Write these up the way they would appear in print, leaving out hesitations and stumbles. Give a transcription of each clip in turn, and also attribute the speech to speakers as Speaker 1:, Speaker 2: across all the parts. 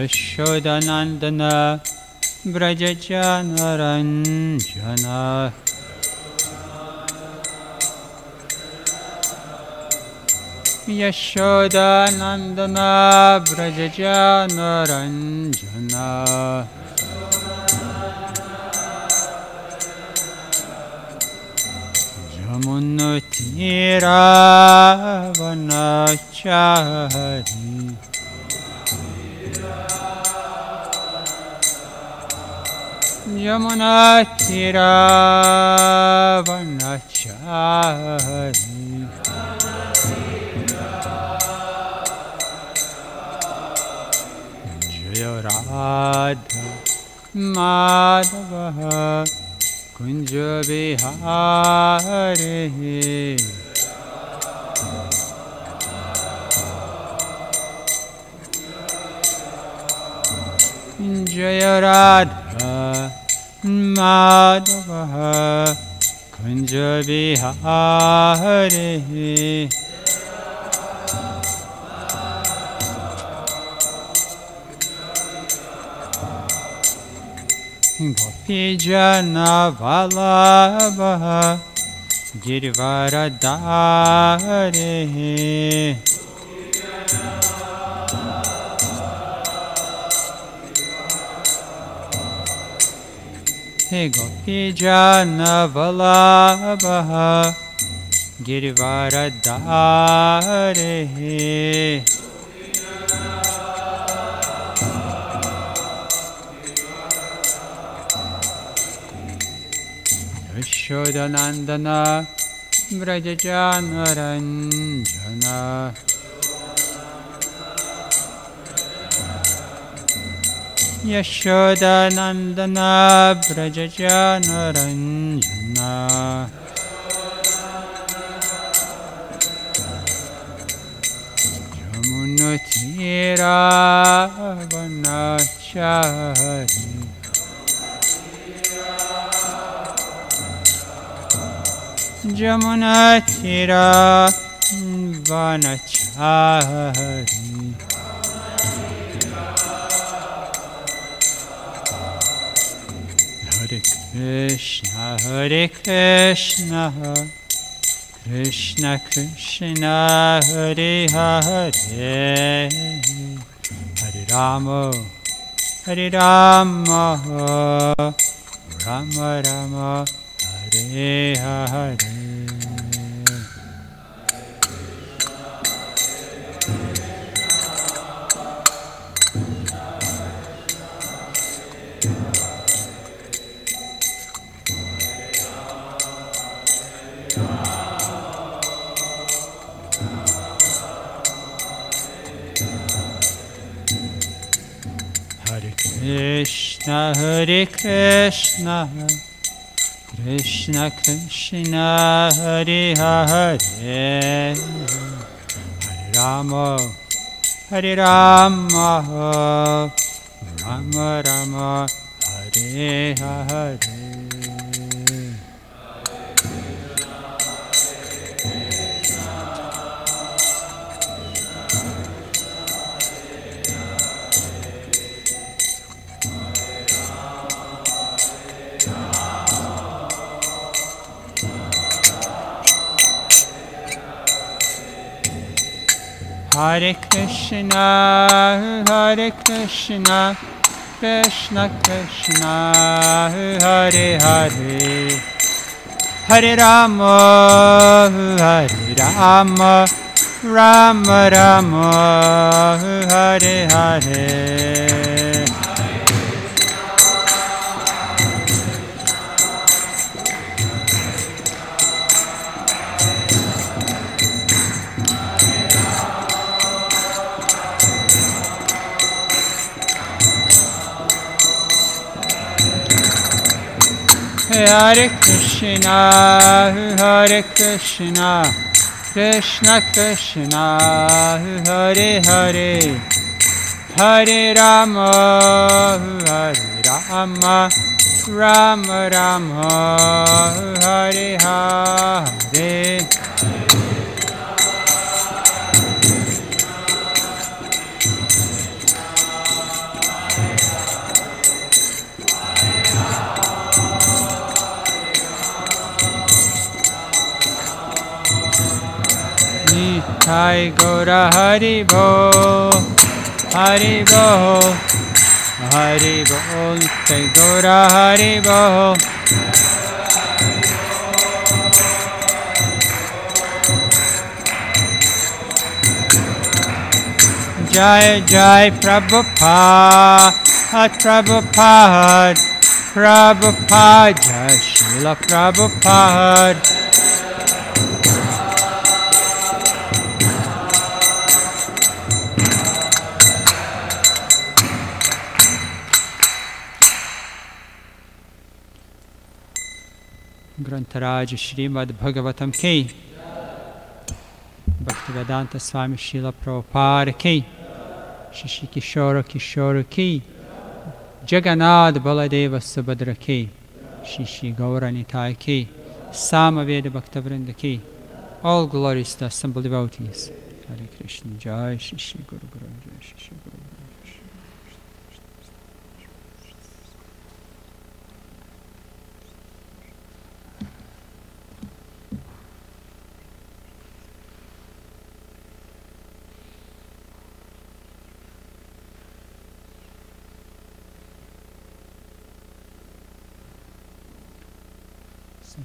Speaker 1: Yashodanandana Brajajanaranjana Yashodanandana Brajajanaranjana Yamunatira Vanachari Yamunatira Vanachari Jaya Radha Madhava Kunja Vihare Jaya Radha Madhava Kunja Vihare Gopijana Vallabha Girvaradhare Gopijana Vallabha Girvaradhare Yashodanandana Brajajanaranjana Yashodanandana Brajajanaranjana Yamunatira Vanachari Yamunatira Vanachari Hare Krishna Krishna Krishna Hare Hare Hare Rama Rama Rama Hare Hare Hare Krishna Krishna Krishna Hare Hare Hare Rama Rama Rama Hare Hare Hare Krishna Krishna Krishna Hare Hare Hare Rama Rama Rama Hare Hare Hare Krishna Krishna Krishna Hare Hare Hare Rama Rama Rama Hare Hare Nitai Gaura Hari Bol, Hari Bol, Hari Bol, Nitai Gaura Hari Bol. Jai Jai Prabhupada, Prabhupada, Prabhupada, Jai Srila Prabhupada. Grantaraj Srimad Bhagvatam ki, Bhaktivedanta Swami Srila Prabhupada ki, Shishi Kishora Kishora ki, Jagannath Baladeva Subhadra ki, Shishi Gaura Nitai ki, Samaveda Bhaktavrinda ki. All glories to assembled devotees. Hare Krishna, Jai Shishi Guru Guru, Jai Shishi Guru Guru.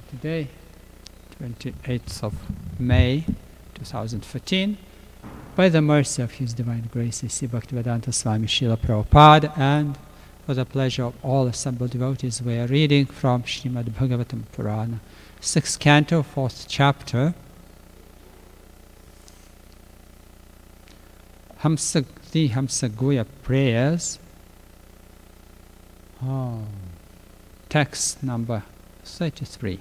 Speaker 1: Today, 28th of May 2014, by the mercy of His Divine Grace, Sri Bhaktivedanta Swami Srila Prabhupada, and for the pleasure of all assembled devotees, we are reading from Srimad Bhagavatam Purana, 6th canto, 4th chapter, the Hamsaguya prayers, text number 33.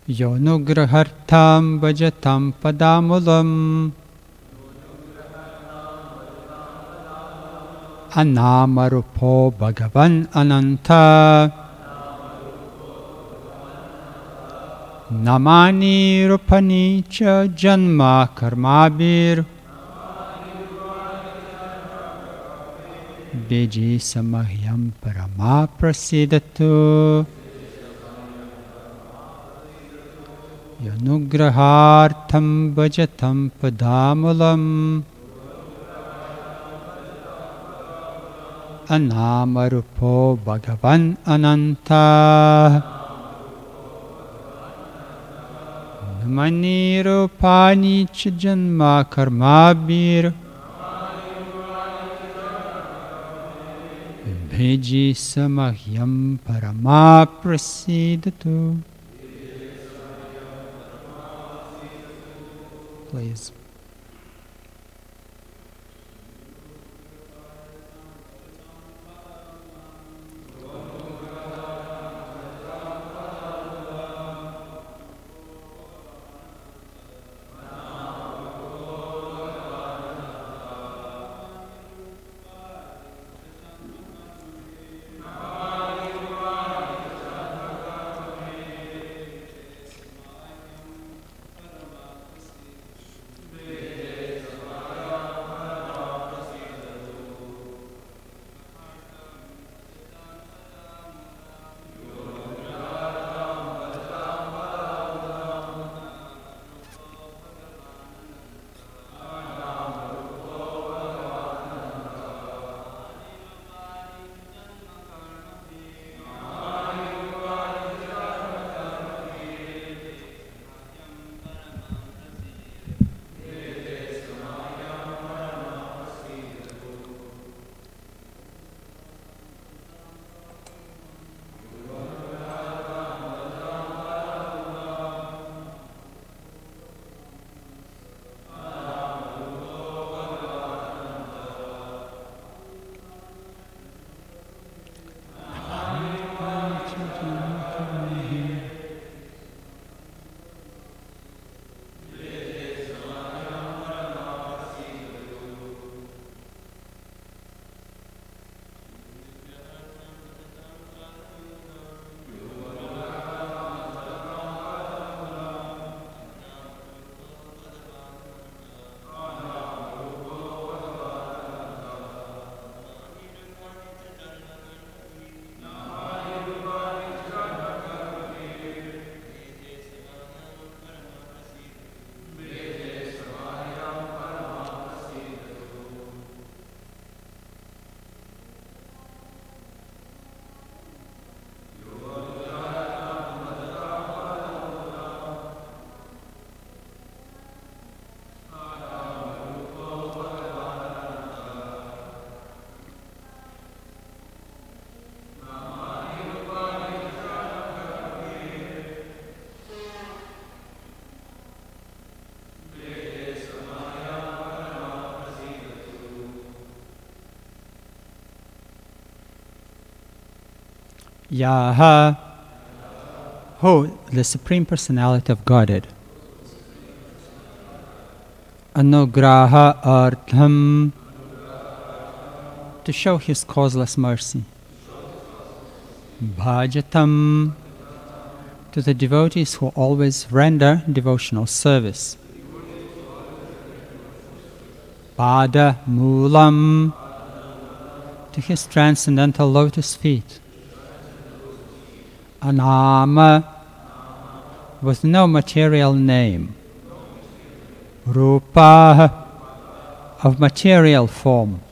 Speaker 1: Yonugrahartam bhajatam padamulam Anamarupo Bhagavan Ananta Namani Rupani cha Janma Karmabir Beji Samahyam Parama Prasidatu Yanugrahartham Bhajatam Padamulam Anamarupo Bhagavan Ananta Namani Rupani cha Janma Karmabir Bheji Samahyam Parama Prasidatu. Please. Yaha, who the Supreme Personality of Godhead. Anugraha Artham, to show His causeless mercy. Bhajatam, to the devotees who always render devotional service. Pada Moolam, to His transcendental lotus feet. Anama, with no material name. Rupa, of material form.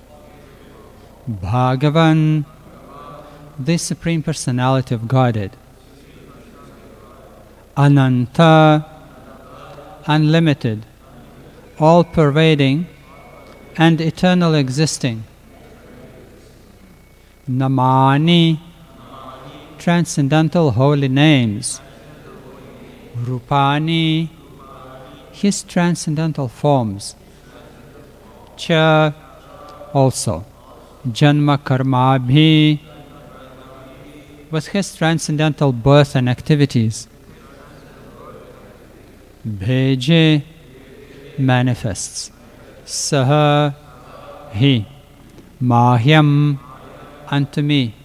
Speaker 1: Bhagavan, the Supreme Personality of Godhead. Ananta, unlimited, all-pervading, and eternal existing. Namani, transcendental holy names. Rupani, His transcendental forms. Cha, also. Janma Karmabhi, with His transcendental birth and activities. Bheje, manifests. Saha, He. Mahyam, unto me.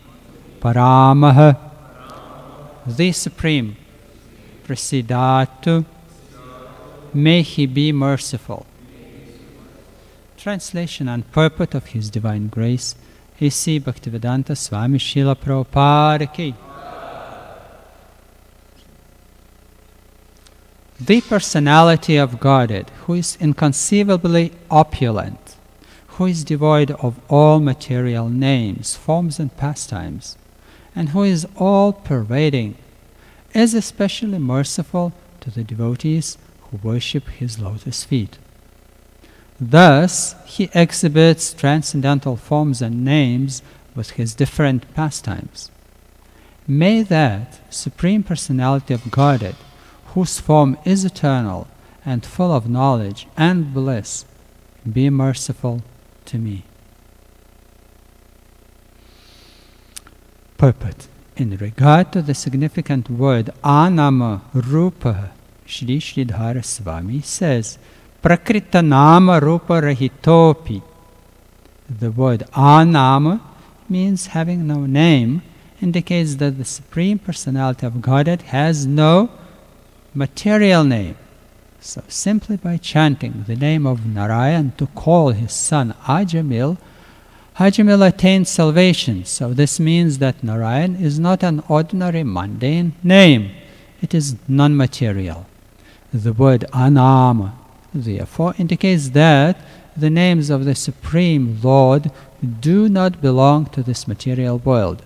Speaker 1: Paramaha, the Supreme. Prasidatu, may He be merciful. Translation and purport of His Divine Grace, A.C. Bhaktivedanta Swami Srila Prabhupada Ki. The Personality of Godhead, who is inconceivably opulent, who is devoid of all material names, forms and pastimes, and who is all-pervading, is especially merciful to the devotees who worship His lotus feet. Thus, He exhibits transcendental forms and names with His different pastimes. May that Supreme Personality of Godhead, whose form is eternal and full of knowledge and bliss, be merciful to me. Purport. In regard to the significant word Anama Rupa, Shri Sridhara Swami says, Prakrita Nama Rupa Rahitopi. The word Anama means having no name, indicates that the Supreme Personality of Godhead has no material name. So simply by chanting the name of Narayan to call his son Ajamil, Ajamil attained salvation. So this means that Narayan is not an ordinary mundane name. It is non-material. The word Anama, therefore, indicates that the names of the Supreme Lord do not belong to this material world.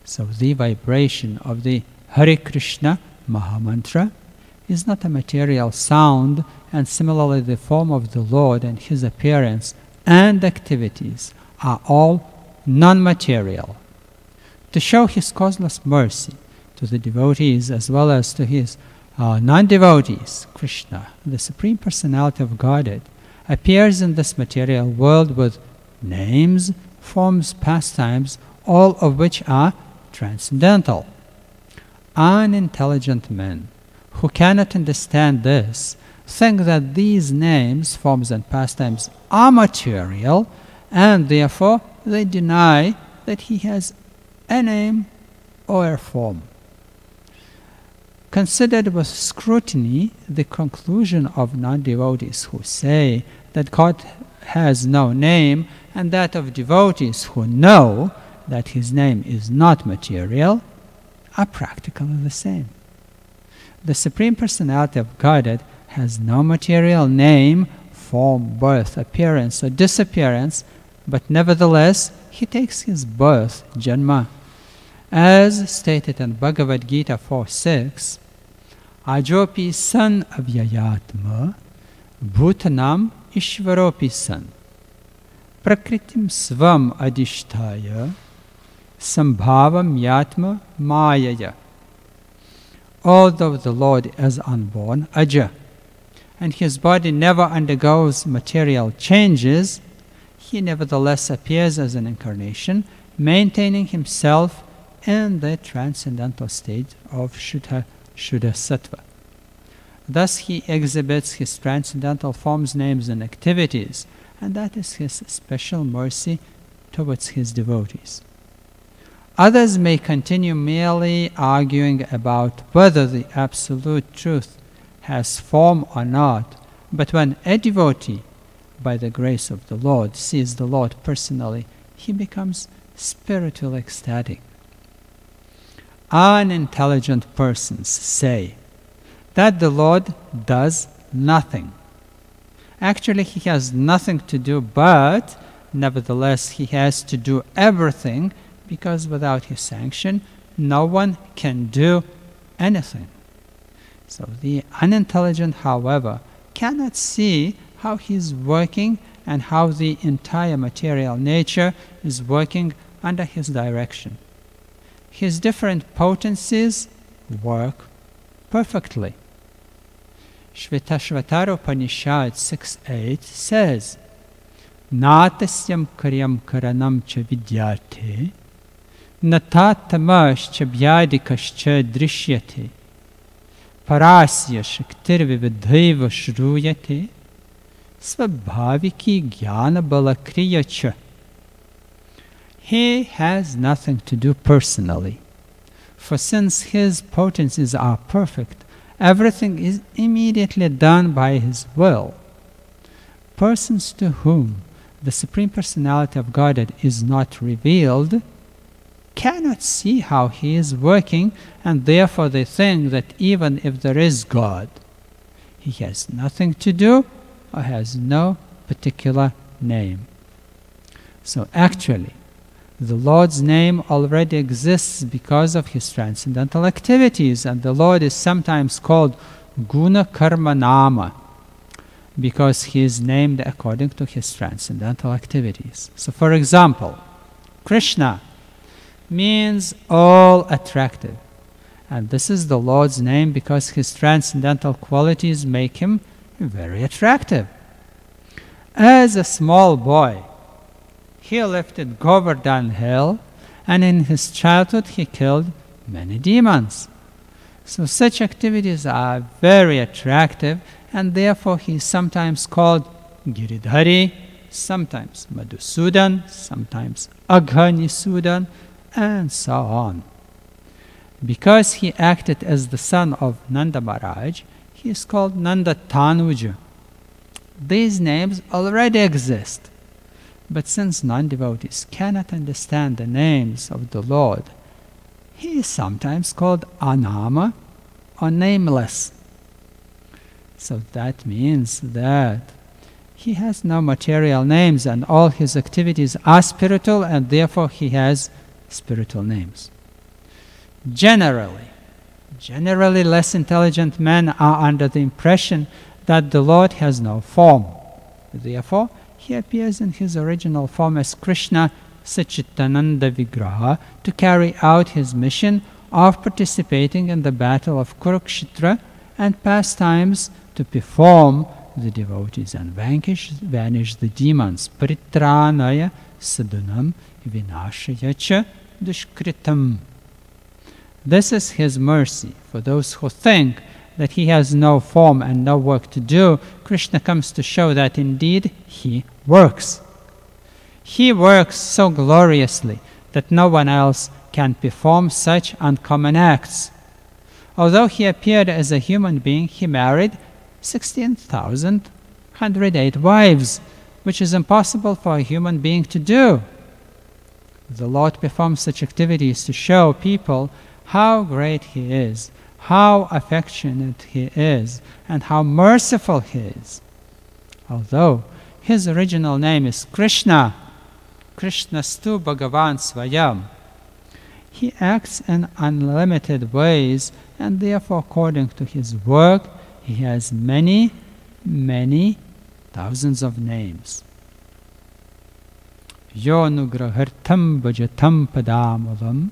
Speaker 1: So the vibration of the Hare Krishna Mahamantra is not a material sound, and similarly the form of the Lord and His appearance and activities are all non-material. To show His causeless mercy to the devotees as well as to His non-devotees, Krishna, the Supreme Personality of Godhead, appears in this material world with names, forms, pastimes, all of which are transcendental. Unintelligent men who cannot understand this think that these names, forms, and pastimes are material, and therefore they deny that He has a name or a form. Considered with scrutiny, the conclusion of non-devotees who say that God has no name, and that of devotees who know that His name is not material, are practically the same. The Supreme Personality of Godhead has no material name, form, birth, appearance, or disappearance, but nevertheless He takes His birth, Janma. As stated in Bhagavad Gita 4.6, Ajopi san avyayatma, bhutanam ishvaropi san, prakritim svam adishtaya, sambhavam yatma mayaya. Although the Lord is unborn, Aja, and His body never undergoes material changes, He nevertheless appears as an incarnation, maintaining Himself in the transcendental state of Shuddha Sattva. Thus he exhibits his transcendental forms, names, and activities, and that is his special mercy towards his devotees. Others may continue merely arguing about whether the absolute truth has form or not, but when a devotee, by the grace of the Lord, sees the Lord personally, he becomes spiritually ecstatic. Unintelligent persons say that the Lord does nothing. Actually, he has nothing to do, but nevertheless he has to do everything, because without his sanction no one can do anything. So the unintelligent, however, cannot see how he is working and how the entire material nature is working under his direction. His different potencies work perfectly. Shvetashvatara Upanishad 6.8 says, Natasyam karyam karanam cha vidyate, natatamash vyadikash drishyate, parasya shaktirvividhaiva shruyate, svabhaviki jnana balakriya cha. He has nothing to do personally, for since his potencies are perfect, everything is immediately done by his will. Persons to whom the Supreme Personality of Godhead is not revealed cannot see how he is working, and therefore they think that even if there is God, he has nothing to do or has no particular name. So actually, the Lord's name already exists because of his transcendental activities, and the Lord is sometimes called Guna Karma Nama, because he is named according to his transcendental activities. So for example, Krishna means all attractive, and this is the Lord's name because his transcendental qualities make him very attractive. As a small boy, he lifted Govardhan hill, and in his childhood he killed many demons. So such activities are very attractive, and therefore he is sometimes called Giridhari, sometimes Madhusudan, sometimes Aghanisudan, and so on. Because he acted as the son of Nanda Maharaj, he is called Nanda Tanuja. These names already exist, but since non-devotees cannot understand the names of the Lord, he is sometimes called Anama or nameless. So that means that he has no material names, and all his activities are spiritual, and therefore he has spiritual names. Generally less intelligent men are under the impression that the Lord has no form. Therefore, he appears in his original form as Krishna Sachitananda Vigraha to carry out his mission of participating in the battle of Kurukshetra and pastimes to perform the devotees and vanish the demons. Paritranaya sadhanam vinashaya cha dushkritam. This is his mercy for those who think that he has no form and no work to do. Krishna comes to show that indeed he works. He works so gloriously that no one else can perform such uncommon acts. Although he appeared as a human being, he married 16,108 wives, which is impossible for a human being to do. The Lord performs such activities to show people how great he is, how affectionate he is, and how merciful he is. Although his original name is Krishna, Krishnastu Bhagavan Svayam, he acts in unlimited ways, and therefore according to his work, he has many, many thousands of names. Yo nugrahartam bhajatam padamavam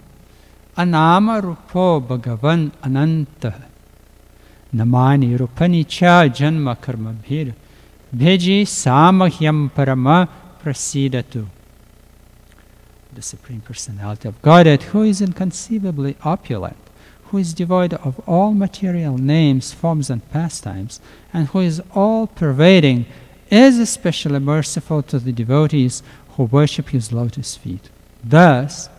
Speaker 1: anama rupo bhagavan ananta namani rupani cha janma karma bhir bheji samahyam parama prasidatu. the Supreme Personality of Godhead, who is inconceivably opulent, who is devoid of all material names, forms, and pastimes, and who is all-pervading, is especially merciful to the devotees who worship his lotus feet. Thus,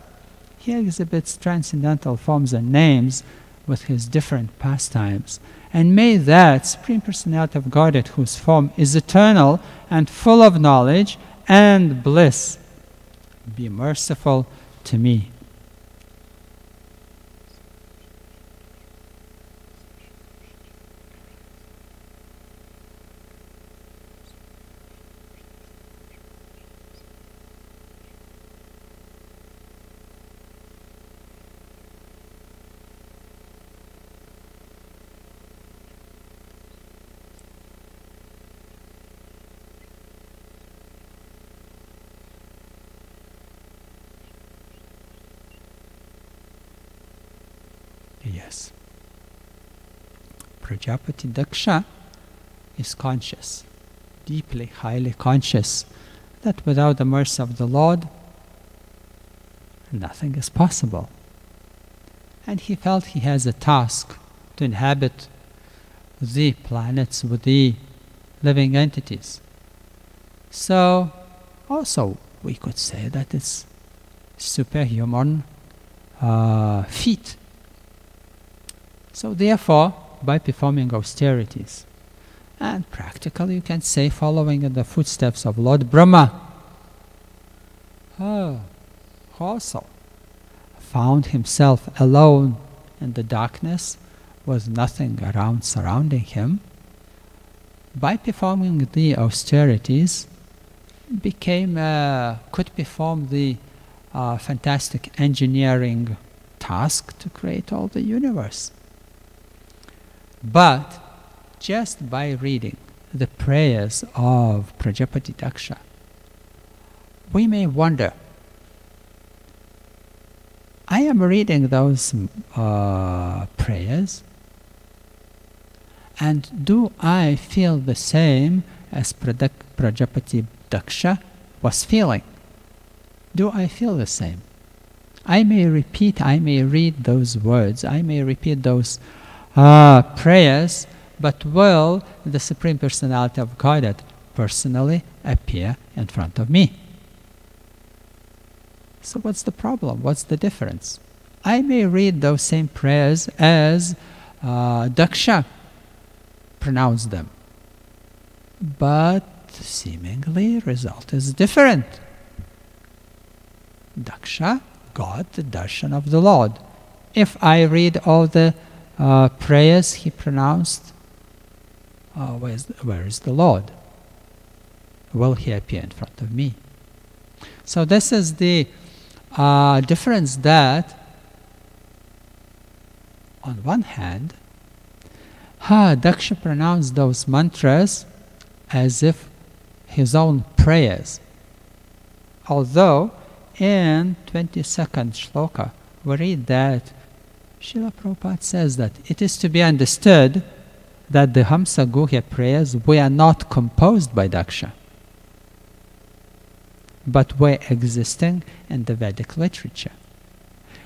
Speaker 1: he exhibits transcendental forms and names with his different pastimes. And may that Supreme Personality of Godhead, whose form is eternal and full of knowledge and bliss, be merciful to me. Yes. Prajapati Daksha is conscious, deeply, highly conscious, that without the mercy of the Lord, nothing is possible. And he felt he has a task to inhabit the planets with the living entities. So, also, we could say that it's superhuman feat. So therefore, by performing austerities, and practically you can say following in the footsteps of Lord Brahma, who also found himself alone in the darkness with nothing around surrounding him, by performing the austerities could perform the fantastic engineering task to create all the universe. But just by reading the prayers of Prajapati Daksha, we may wonder, I am reading those prayers, and do I feel the same as Prajapati Daksha was feeling? Do I feel the same? I may read those words, I may repeat those prayers, but will the Supreme Personality of Godhead personally appear in front of me? So what's the problem? What's the difference? I may read those same prayers as Daksha pronounced them, but seemingly result is different. Daksha got the darshan of the Lord. If I read all the prayers he pronounced, where is the Lord? Will he appear in front of me? So this is the difference, that on one hand, Daksha pronounced those mantras as if his own prayers. Although in 22nd shloka we read that Srila Prabhupada says that it is to be understood that the Hamsa Guhya prayers were not composed by Daksha, but were existing in the Vedic literature.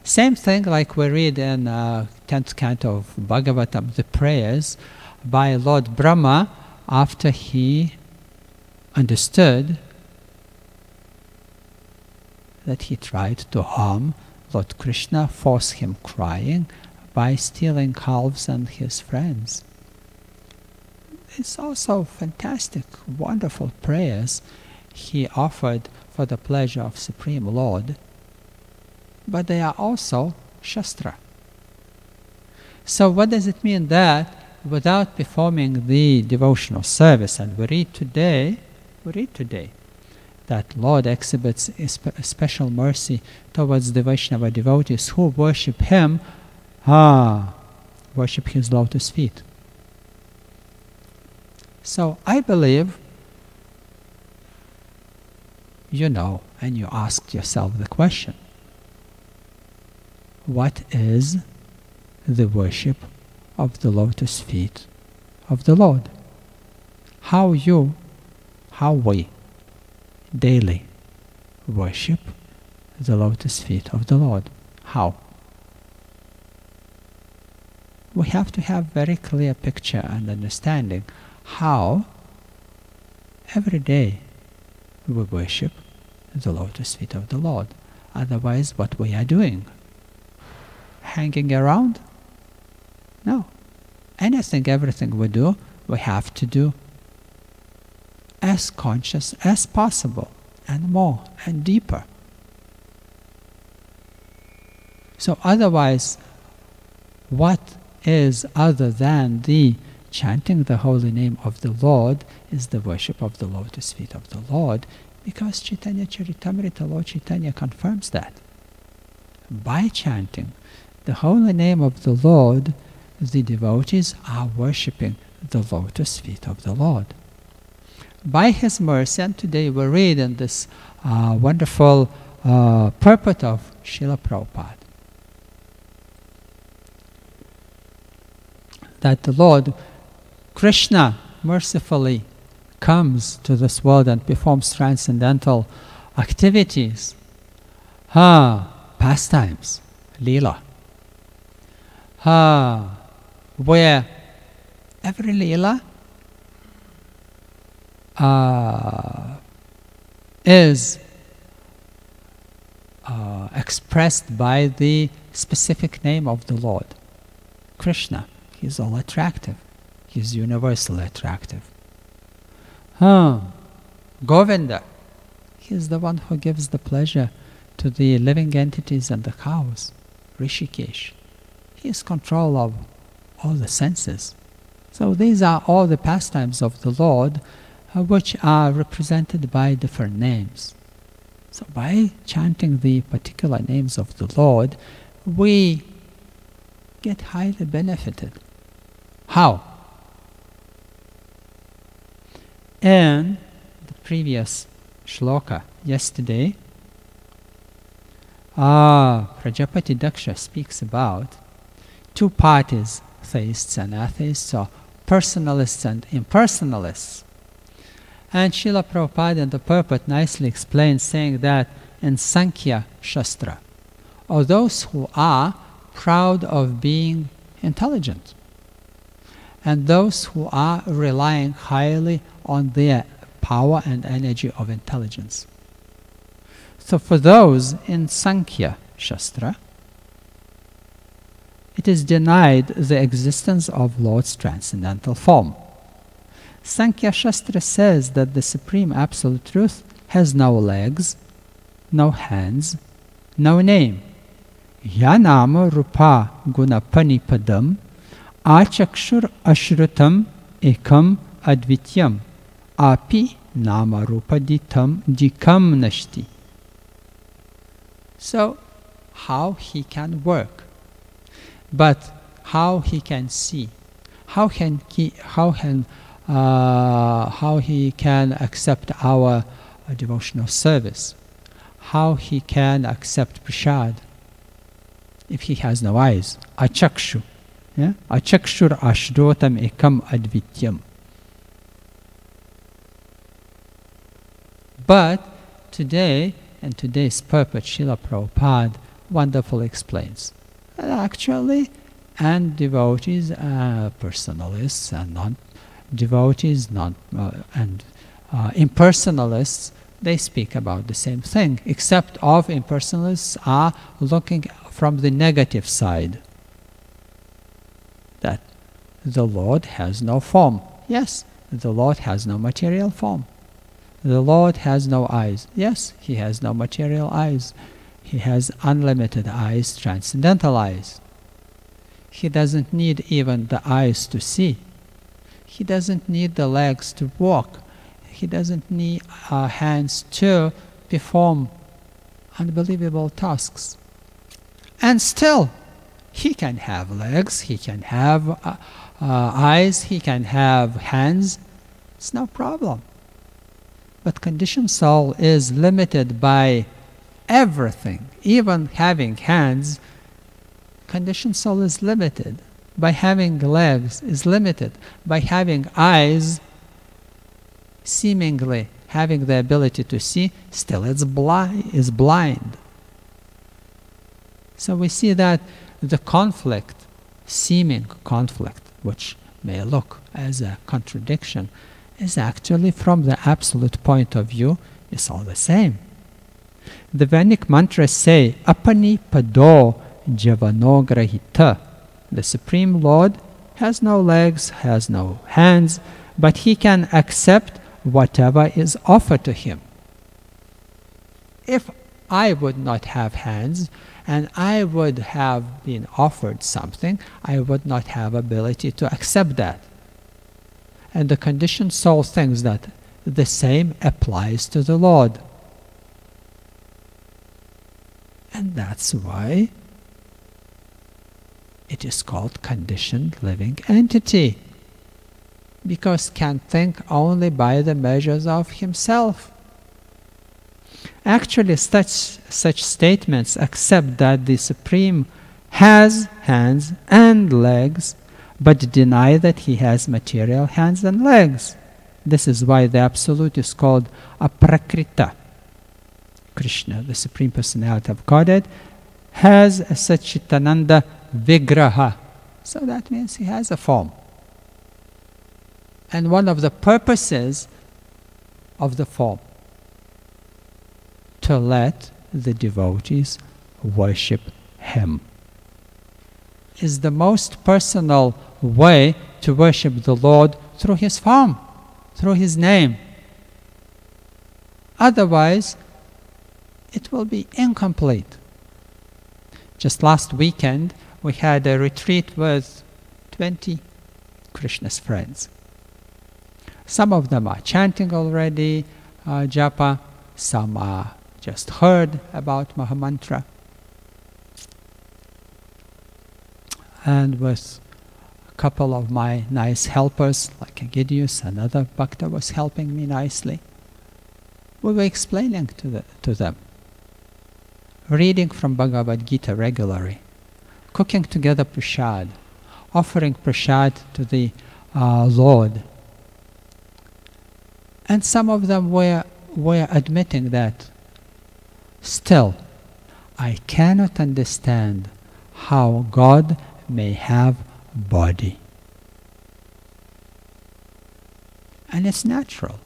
Speaker 1: Same thing like we read in 10th canto of Bhagavatam, the prayers by Lord Brahma after he understood that he tried to harm Lord Krishna, force him crying by stealing calves and his friends. It's also fantastic, wonderful prayers he offered for the pleasure of Supreme Lord, but they are also Shastra. So what does it mean that without performing the devotional service, and we read today that Lord exhibits a special mercy towards the Vaishnava devotees who worship him, worship his lotus feet. So I believe you know, and you asked yourself the question, what is the worship of the lotus feet of the Lord? How we daily worship the lotus feet of the Lord. How? We have to have very clear picture and understanding how every day we worship the lotus feet of the Lord. Otherwise, what we are doing? Hanging around? No. Anything, everything we do, we have to do as conscious as possible, and more, and deeper. So otherwise, what is other than the chanting the holy name of the Lord is the worship of the lotus feet of the Lord, because Chaitanya Charitamrita, Lord Chaitanya confirms that. By chanting the holy name of the Lord, the devotees are worshipping the lotus feet of the Lord. By His mercy, and today we read in this wonderful purport of Srila Prabhupada, that the Lord Krishna mercifully comes to this world and performs transcendental activities, pastimes, lila, where every lila is expressed by the specific name of the Lord. Krishna, He is all attractive. He is universally attractive. Govinda, He is the one who gives the pleasure to the living entities and the cows. Rishikesh, He is control of all the senses. So these are all the pastimes of the Lord, which are represented by different names. So by chanting the particular names of the Lord, we get highly benefited. How? In the previous shloka yesterday, Prajapati Daksha speaks about two parties, theists and atheists, or personalists and impersonalists. And Srila Prabhupada in the purport nicely explains, saying that in Sankhya Shastra, or those who are proud of being intelligent, and those who are relying highly on their power and energy of intelligence. So for those in Sankhya Shastra, it is denied the existence of Lord's transcendental form. Sankhya Shastra says that the Supreme Absolute Truth has no legs, no hands, no name. Yanama Rupa Gunapani Padam Achakshur Ashrutam Ekam Advityam Api Nama Rupa Ditam Dikam Nashti. So, how He can work, but how He can see, how He can accept our devotional service, how He can accept prasad if He has no eyes. Achakshu, achakshur ashrotam ekam advityam. But today, in today's purport, Srila Prabhupada wonderfully explains that actually, and devotees, personalists, and non-devotees, and impersonalists, they speak about the same thing, except of impersonalists are looking from the negative side, that the Lord has no form. Yes, the Lord has no material form. The Lord has no eyes. Yes, He has no material eyes. He has unlimited eyes, transcendental eyes. He doesn't need even the eyes to see. He doesn't need the legs to walk. He doesn't need hands to perform unbelievable tasks. And still, He can have legs, He can have eyes, He can have hands. It's no problem. But conditioned soul is limited by everything. Even having hands, conditioned soul is limited. By having legs, is limited. By having eyes, seemingly having the ability to see, still is blind. So we see that the conflict, seeming conflict, which may look as a contradiction, is actually, from the absolute point of view, is all the same. The Vedic mantras say, Apani Pado Javanograhita. The Supreme Lord has no legs, has no hands, but he can accept whatever is offered to him. If I would not have hands and I would have been offered something, I would not have ability to accept that. And the conditioned soul thinks that the same applies to the Lord. And that's why it is called conditioned living entity, because can think only by the measures of himself. Actually, such statements accept that the Supreme has hands and legs, but deny that he has material hands and legs. This is why the Absolute is called Aprakrita. Krishna, the Supreme Personality of Godhead, has a Satchitananda Vigraha. So that means he has a form. And one of the purposes of the form, to let the devotees worship him, is the most personal way to worship the Lord, through his form, through his name. Otherwise, it will be incomplete. Just last weekend, we had a retreat with 20 Krishna's friends. Some of them are chanting already, japa. Some are just heard about Mahamantra. And with a couple of my nice helpers, like Agidius, another bhakta was helping me nicely. We were explaining to them, reading from Bhagavad Gita regularly, cooking together prasad, offering prasad to the Lord. And some of them were admitting that, still, I cannot understand how God may have body. And it's natural.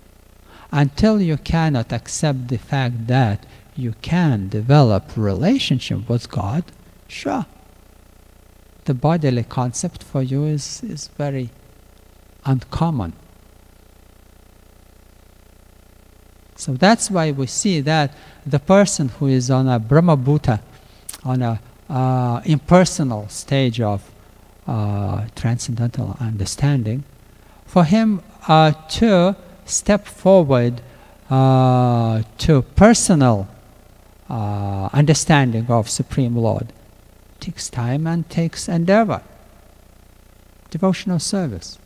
Speaker 1: Until you cannot accept the fact that you can develop relationship with God, sure, the bodily concept for you is very uncommon. So that's why we see that the person who is on a Brahmabhuta, on a impersonal stage of transcendental understanding, for him to step forward to personal understanding of Supreme Lord takes time and takes endeavor, devotional service.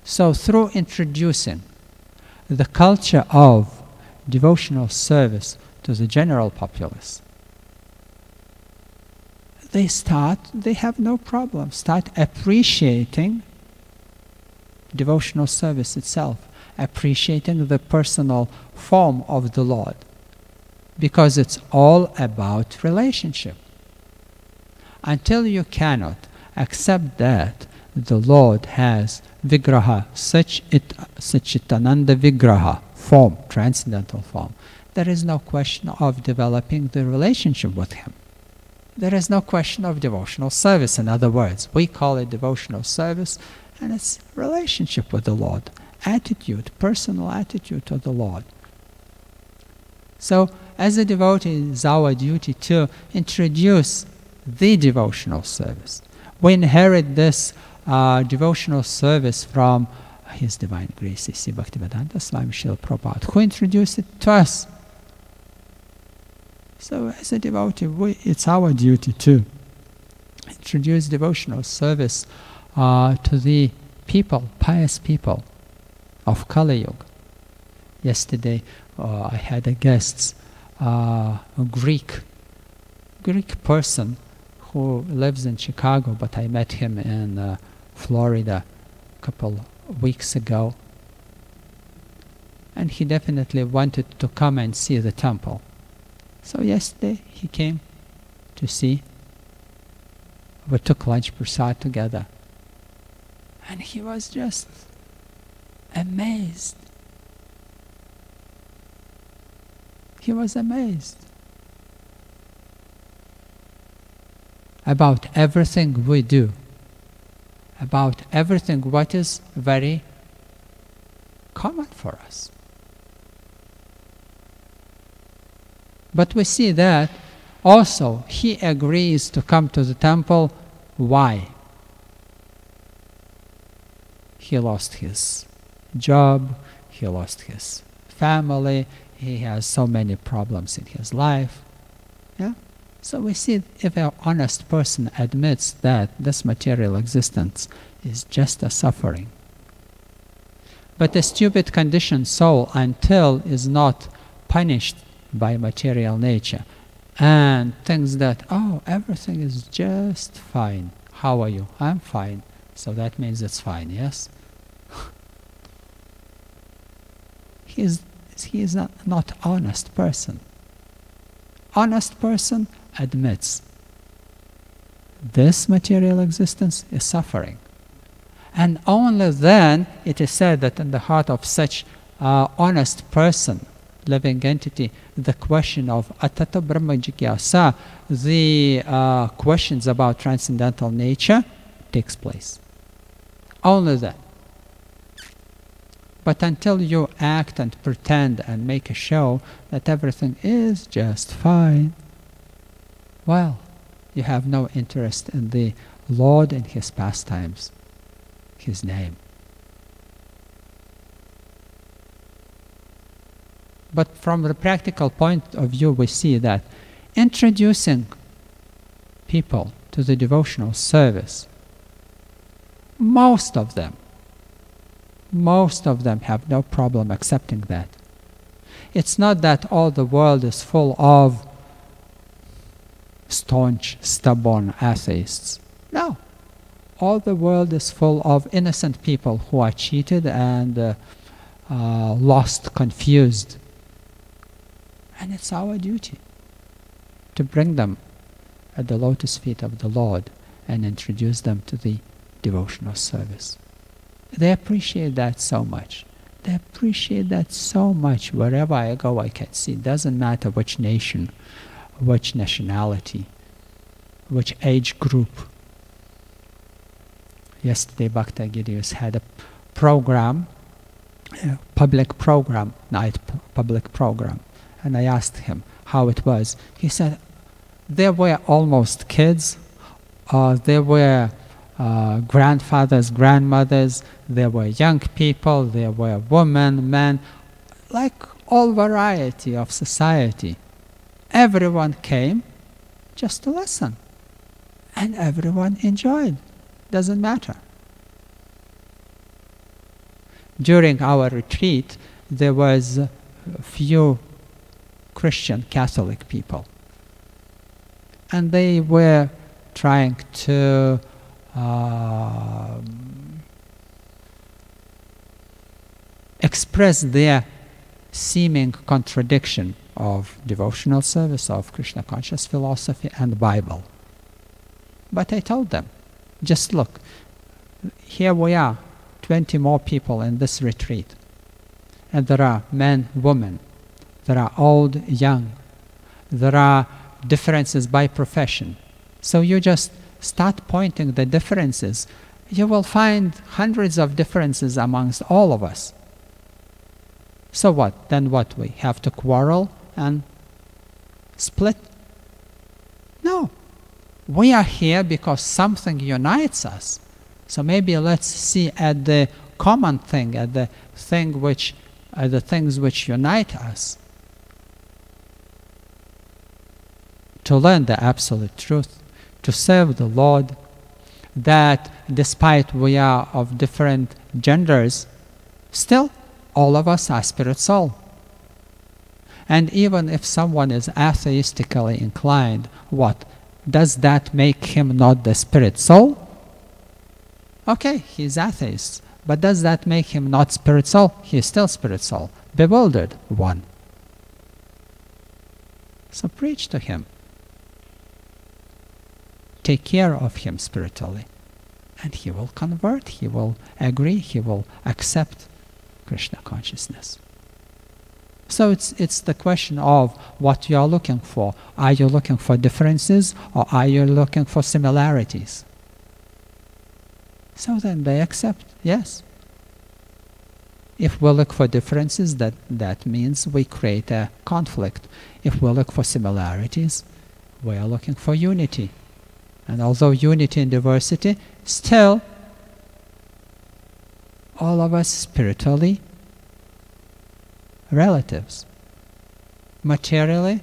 Speaker 1: So through introducing the culture of devotional service to the general populace, they have no problem, start appreciating devotional service itself, appreciating the personal form of the Lord, because it's all about relationship. Until you cannot accept that the Lord has Vigraha, Satchitananda Vigraha, form, transcendental form, there is no question of developing the relationship with him. There is no question of devotional service. In other words, we call it devotional service, and it's relationship with the Lord, attitude, personal attitude to the Lord. So, as a devotee, it is our duty to introduce the devotional service. We inherit this devotional service from His Divine Grace, C. Bhaktivedanta Swami Srila Prabhupada, who introduced it to us. So as a devotee, it's our duty to introduce devotional service to the people, pious people of Kali Yuga. Yesterday I had a guest, a Greek person who lives in Chicago, but I met him in Florida a couple weeks ago. And he definitely wanted to come and see the temple. So yesterday he came to see. We took lunch prasad together. And he was just amazed. He was amazed about everything we do, about everything what is very common for us. But we see that also he agrees to come to the temple. Why? He lost his job, he lost his family, he has so many problems in his life. Yeah? So we see if an honest person admits that this material existence is just a suffering. But a stupid conditioned soul, until is not punished by material nature and thinks that, oh, everything is just fine. How are you? I'm fine. So that means it's fine, yes? He is not honest person. Honest person admits this material existence is suffering. And only then it is said that in the heart of such honest person, living entity, the question of Atata Brahma Jigyasa, the questions about transcendental nature takes place. Only then. But until you act and pretend and make a show that everything is just fine, well, you have no interest in the Lord and His pastimes, His name. But from the practical point of view, we see that introducing people to the devotional service, most of them have no problem accepting that. It's not that all the world is full of staunch, stubborn atheists. No. All the world is full of innocent people who are cheated and lost, confused. And it's our duty to bring them at the lotus feet of the Lord and introduce them to the devotional service. They appreciate that so much. They appreciate that so much. Wherever I go, I can see. It doesn't matter which nation, which nationality, which age group. Yesterday, Bhakta Gideus had a program, public program, night public program. And I asked him how it was. He said, there were almost kids, there were grandfathers, grandmothers, there were young people, there were women, men, like all variety of society. Everyone came just to listen. And everyone enjoyed. Doesn't matter. During our retreat, there was a few Christian Catholic people. And they were trying to express their seeming contradiction of devotional service, of Krishna conscious philosophy and Bible. But I told them, just look, here we are, 20 more people in this retreat. And there are men, women, there are old, young, there are differences by profession. So you just start pointing the differences. You will find hundreds of differences amongst all of us. So what? Then what? We have to quarrel and split? No. We are here because something unites us. So maybe let's see at the common thing, at the thing which, the things which unite us. To learn the absolute truth, to serve the Lord, that despite we are of different genders, still all of us are spirit soul. And even if someone is atheistically inclined, what? Does that make him not the spirit soul? Okay, he's atheist. But does that make him not spirit soul? He is still spirit soul. Bewildered one. So preach to him. take care of him spiritually. And he will convert, he will agree, he will accept Krishna consciousness. So it's the question of what you are looking for. Are you looking for differences or are you looking for similarities? So then they accept, yes. If we look for differences, that means we create a conflict. If we look for similarities, we are looking for unity. And although unity and diversity, still all of us spiritually relatives. Materially,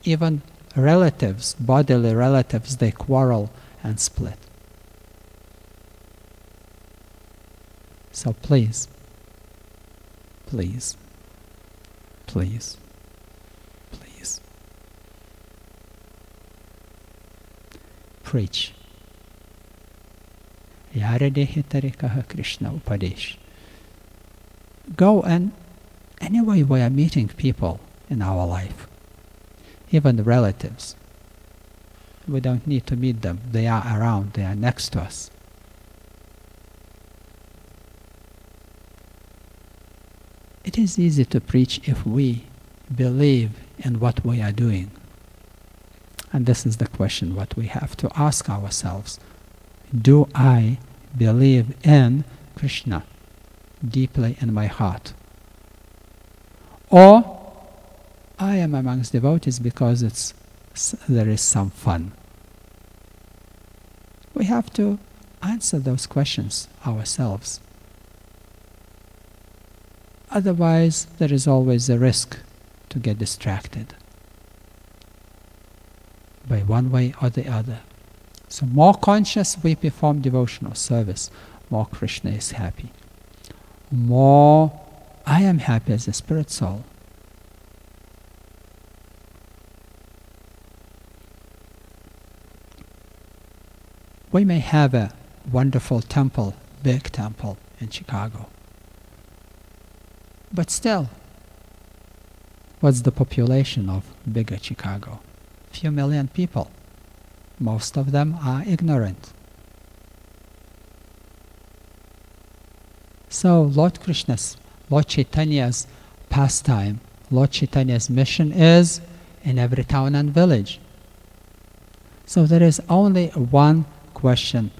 Speaker 1: even relatives, bodily relatives, they quarrel and split. So please, please, please, please, preach. Yaradehi tarikaha Krishna Upadesh. Go, and anyway we are meeting people in our life, even the relatives. We don't need to meet them. They are around, they are next to us. It is easy to preach if we believe in what we are doing. And this is the question what we have to ask ourselves. Do I believe in Krishna deeply in my heart? Or I am amongst devotees because there is some fun? We have to answer those questions ourselves. Otherwise, there is always a risk to get distracted by one way or the other. So more conscious we perform devotional service, more Krishna is happy. More I am happy as a spirit soul. We may have a wonderful temple, big temple in Chicago. But still, what's the population of bigger Chicago? Few million people. Most of them are ignorant. So Lord Krishna's, Lord Chaitanya's pastime, Lord Chaitanya's mission is in every town and village. So there is only one question.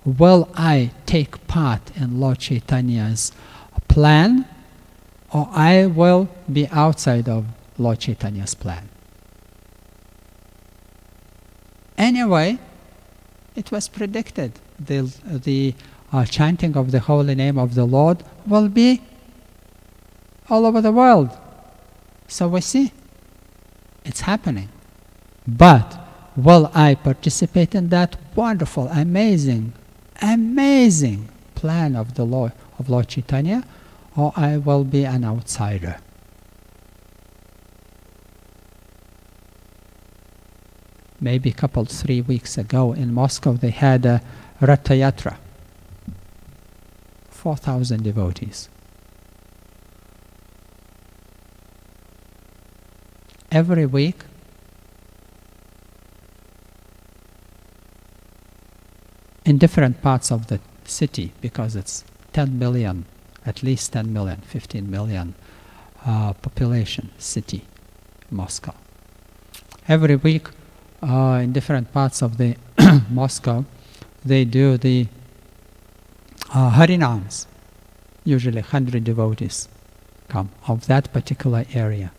Speaker 1: Will I take part in Lord Chaitanya's plan, or I will be outside of Lord Chaitanya's plan? Anyway, it was predicted. The chanting of the holy name of the Lord will be all over the world. So we see, it's happening. But will I participate in that wonderful, amazing, amazing plan of the Lord, of Lord Chaitanya, or I will be an outsider? Maybe 3 weeks ago in Moscow they had a Ratha Yatra. 4,000 devotees. Every week in different parts of the city, because it's 10 million, at least 10 million, 15 million population city, Moscow. Every week in different parts of the Moscow, they do the Harinams. Usually 100 devotees come of that particular area.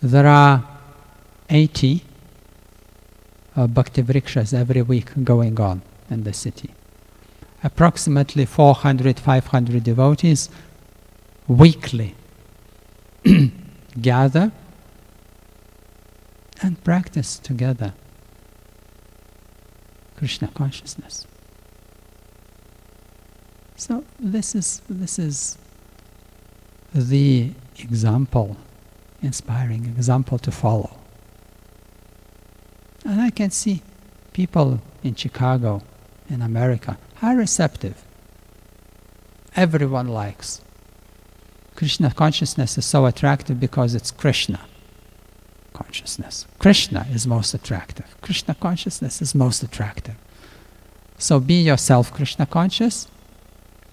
Speaker 1: There are 80 Bhakti Vrikshas every week going on in the city. Approximately 400, 500 devotees weekly gather and practice together Krishna consciousness. So this is the example, inspiring example to follow. And I can see people in Chicago, in America, are receptive. Everyone likes. Krishna consciousness is so attractive because it's Krishna consciousness. consciousness. Krishna is most attractive. Krishna consciousness is most attractive. So be yourself Krishna conscious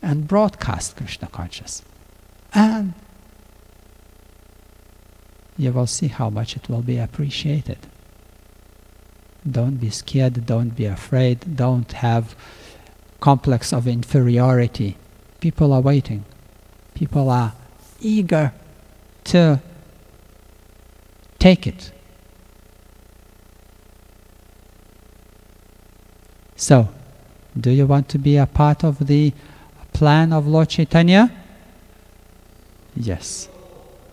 Speaker 1: and broadcast Krishna conscious. And you will see how much it will be appreciated. Don't be scared, don't be afraid, don't have complex of inferiority. People are waiting. People are eager to take it. So, do you want to be a part of the plan of Lord Chaitanya? Yes.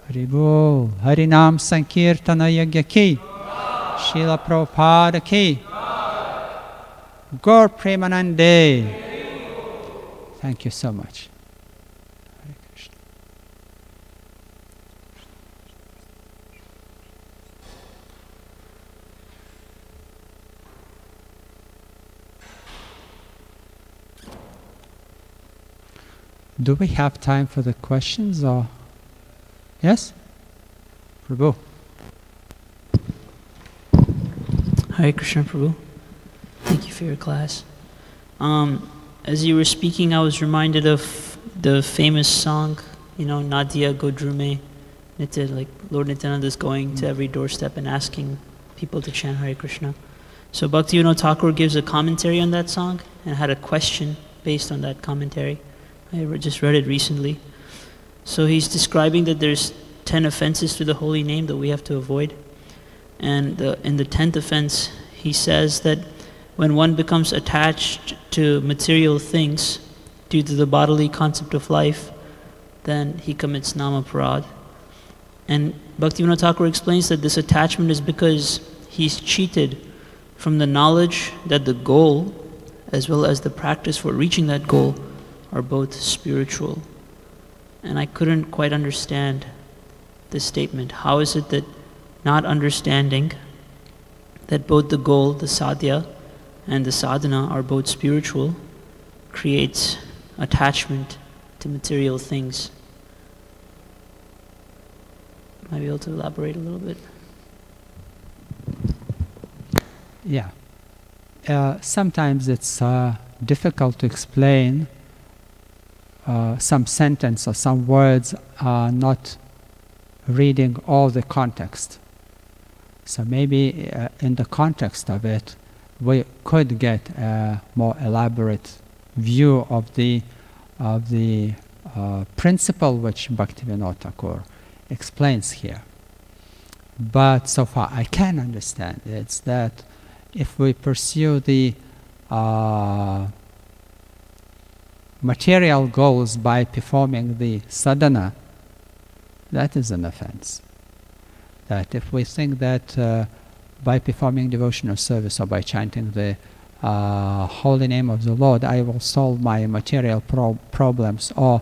Speaker 1: Hari Bol, Harinam Sankirtana Yagya Ki, Srila Prabhupada Ki, Gaur Premanande. Thank you so much. Hare Krishna. Do we have time for the questions or? Yes? Prabhu.
Speaker 2: Hare Krishna, Prabhu. Thank you for your class. As you were speaking, I was reminded of the famous song, Nadia Godrume. Like Lord Nityananda is going to every doorstep and asking people to chant Hare Krishna. So Bhaktivinoda Thakur gives a commentary on that song and had a question based on that commentary. I just read it recently. So he's describing that there's 10 offenses to the holy name that we have to avoid. And in the 10th offense, he says that when one becomes attached to material things due to the bodily concept of life, then he commits namaparad. And Bhaktivinoda Thakur explains that this attachment is because he's cheated from the knowledge that the goal, as well as the practice for reaching that goal, are both spiritual. And I couldn't quite understand this statement. How is it that not understanding that both the goal, the sadhya, and the sadhana are both spiritual, creates attachment to material things? Might be able to elaborate a little bit.
Speaker 1: Yeah. Sometimes it's difficult to explain. Some sentence or some words are not reading all the context. So maybe in the context of it, we could get a more elaborate view of the principle which Bhaktivinoda Thakur explains here. But so far I can understand it's that if we pursue the material goals by performing the sadhana, that is an offense. That if we think that by performing devotional service or by chanting the holy name of the Lord, I will solve my material problems or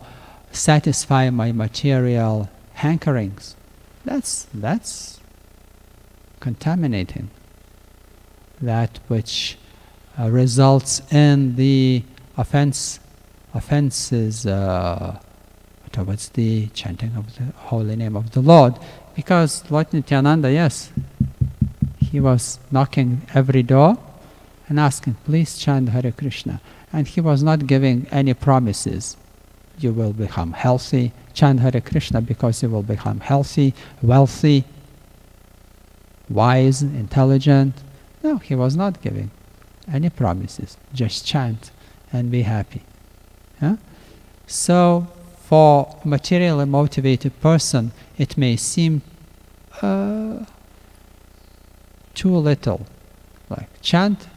Speaker 1: satisfy my material hankerings, that's contaminating. That which results in the offenses towards the chanting of the holy name of the Lord. Because Lord Nityananda, yes, he was knocking every door and asking, please chant Hare Krishna. And he was not giving any promises. You will become healthy. Chant Hare Krishna because you will become healthy, wealthy, wise, intelligent. No, he was not giving any promises. Just chant and be happy. Yeah? So, for a materially motivated person, it may seem too little. Like chant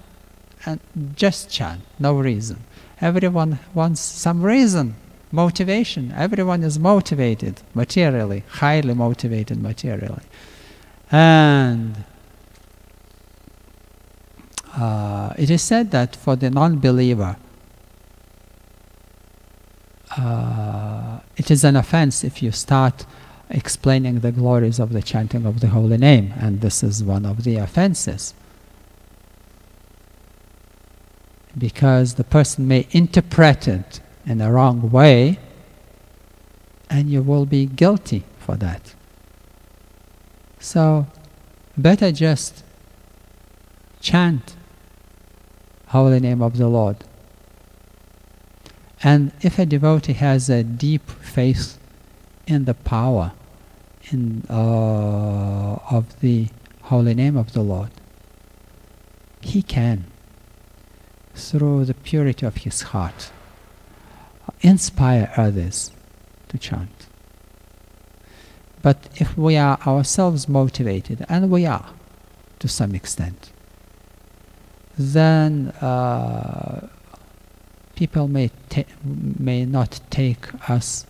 Speaker 1: and just chant, no reason. Everyone wants some reason, motivation. Everyone is motivated materially, highly motivated materially. And it is said that for the non-believer, it is an offense if you start explaining the glories of the chanting of the holy name, and this is one of the offenses. Because the person may interpret it in a wrong way, and you will be guilty for that. So, better just chant holy name of the Lord. And if a devotee has a deep faith in the power of the holy name of the Lord, he can, through the purity of his heart, inspire others to chant. But if we are ourselves motivated, and we are to some extent, then people may not take us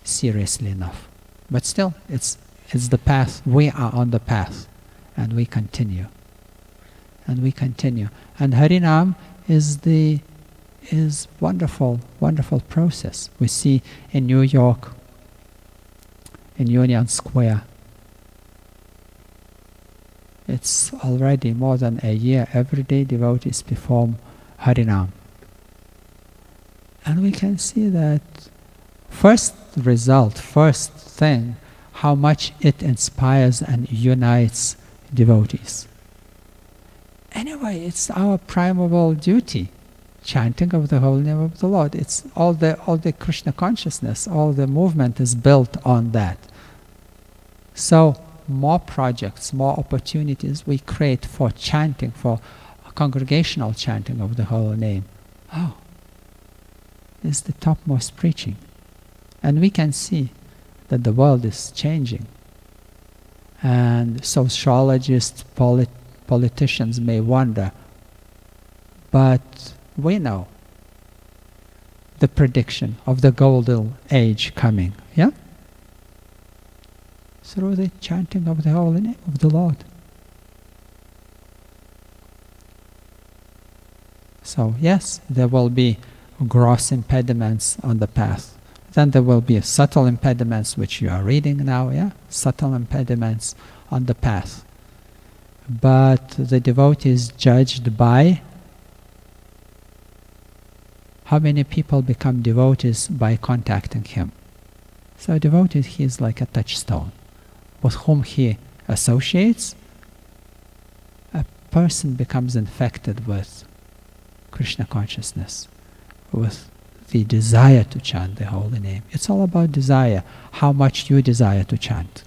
Speaker 1: seriously enough. But still, it's the path. We are on the path, and we continue. And we continue. And Harinam is wonderful, wonderful process. We see in New York, in Union Square, it's already more than a year. Every day devotees perform Harinam. And we can see that first result, first thing, how much it inspires and unites devotees. Anyway, it's our primal duty, chanting of the holy name of the Lord. It's all the Krishna consciousness, all the movement is built on that. So more projects, more opportunities we create for chanting, for congregational chanting of the holy name. Oh, this is the topmost preaching. And we can see that the world is changing. And sociologists, politicians may wonder, but we know the prediction of the golden age coming, yeah? Through the chanting of the holy name of the Lord. So yes, there will be gross impediments on the path. Then there will be subtle impediments, which you are reading now, yeah? Subtle impediments on the path. But the devotee is judged by how many people become devotees by contacting him. So a devotee, he is like a touchstone. With whom he associates, a person becomes infected with Krishna consciousness, with the desire to chant the holy name. It's all about desire, how much you desire to chant.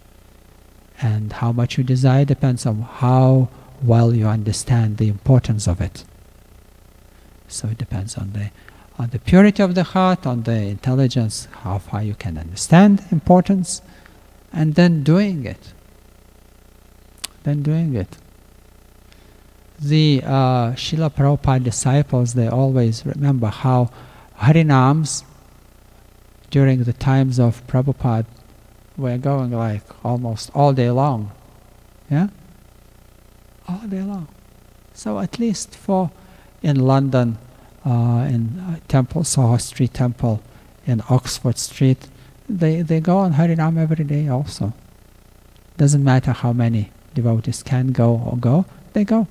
Speaker 1: And how much you desire depends on how well you understand the importance of it. So it depends on the purity of the heart, on the intelligence, how far you can understand importance, and then doing it. The Srila Prabhupada disciples, they always remember how Harinams during the times of Prabhupada were going like almost all day long. Yeah? All day long. So at least in London, in Soho Street Temple, in Oxford Street, they go on Harinam every day also. Doesn't matter how many devotees can go, they go.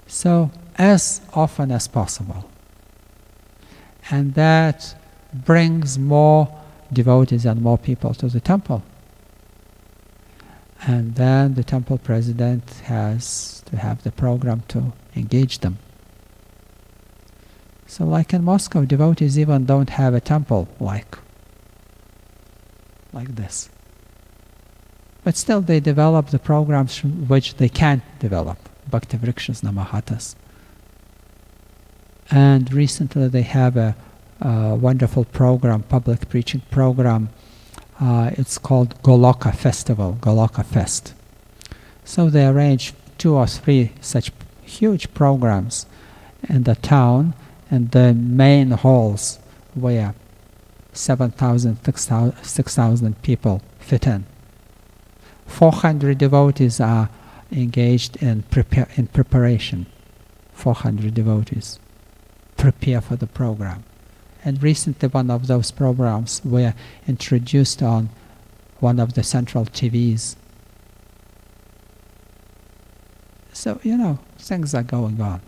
Speaker 1: So as often as possible. And that brings more devotees and more people to the temple. And then the temple president has to have the program to engage them. So like in Moscow, devotees even don't have a temple like this. But still they develop the programs which they can't develop, Bhakti Vrikshas Namahatas. And recently they have a wonderful program, public preaching program. It's called Goloka Festival, Goloka Fest. So they arrange 2 or 3 such huge programs in the town, and the main halls where 7,000, 6,000 people fit in. 400 devotees are engaged in preparation. 400 devotees prepare for the program. And recently one of those programs were introduced on one of the central TVs. So, things are going on.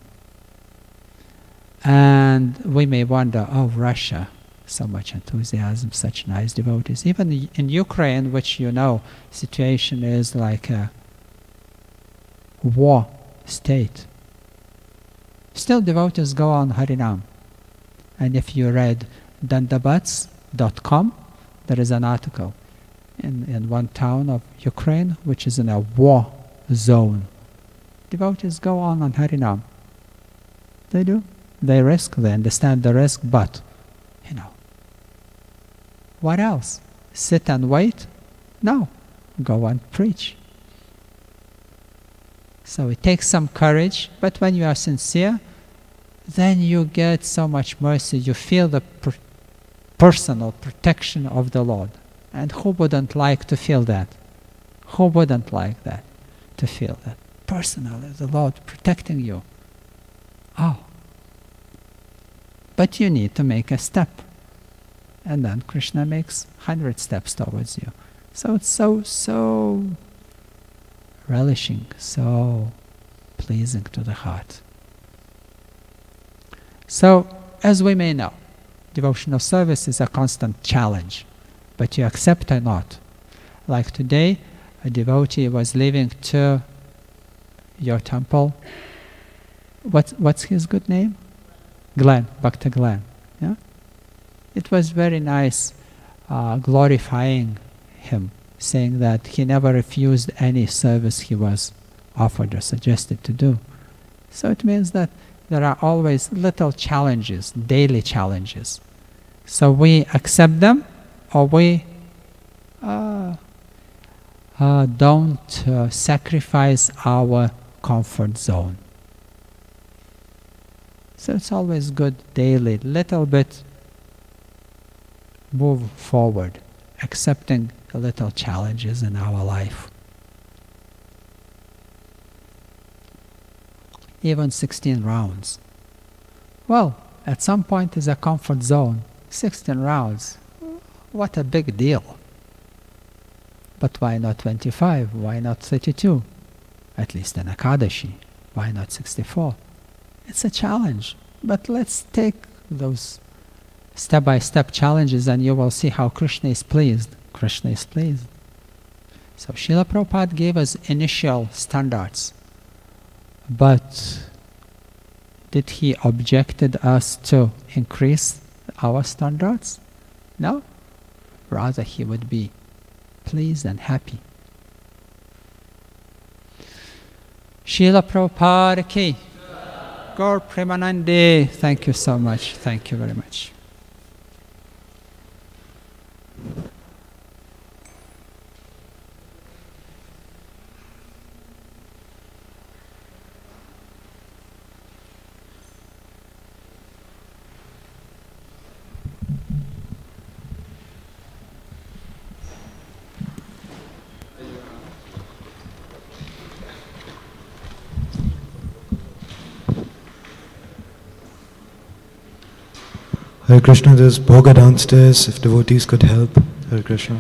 Speaker 1: And we may wonder, oh, Russia, so much enthusiasm, such nice devotees. Even in Ukraine, which situation is like a war state. Still devotees go on Harinam. And if you read dandabats.com, there is an article in one town of Ukraine which is in a war zone. Devotees go on Harinam. They do. They risk, they understand the risk, but, what else? Sit and wait? No. Go and preach. So it takes some courage, but when you are sincere, then you get so much mercy. You feel the personal protection of the Lord. And who wouldn't like to feel that? Who wouldn't like that? To feel that personally, the Lord protecting you. Oh. But you need to make a step. And then Krishna makes 100 steps towards you. So it's so relishing, so pleasing to the heart. So, as we may know, devotional service is a constant challenge, but you accept or not. Like today, a devotee was leaving to your temple. What's his good name? Glenn, Bhakta Glenn. Yeah? It was very nice, glorifying him, saying that he never refused any service he was offered or suggested to do. So it means that there are always little challenges, daily challenges. So we accept them, or we don't sacrifice our comfort zone. So it's always good daily, little bit move forward, accepting the little challenges in our life. Even 16 rounds. Well, at some point is a comfort zone. 16 rounds. What a big deal. But why not 25? Why not 32? At least in Akadashi. Why not 64? It's a challenge. But let's take those step-by-step challenges and you will see how Krishna is pleased. Krishna is pleased. So Srila Prabhupada gave us initial standards. But did he objected us to increase our standards? No. Rather, he would be pleased and happy. Srila Prabhupada ki. Gaur Premanande. Thank you so much. Thank you very much.
Speaker 3: Hare Krishna, there's bhoga downstairs, if devotees could help. Hare Krishna.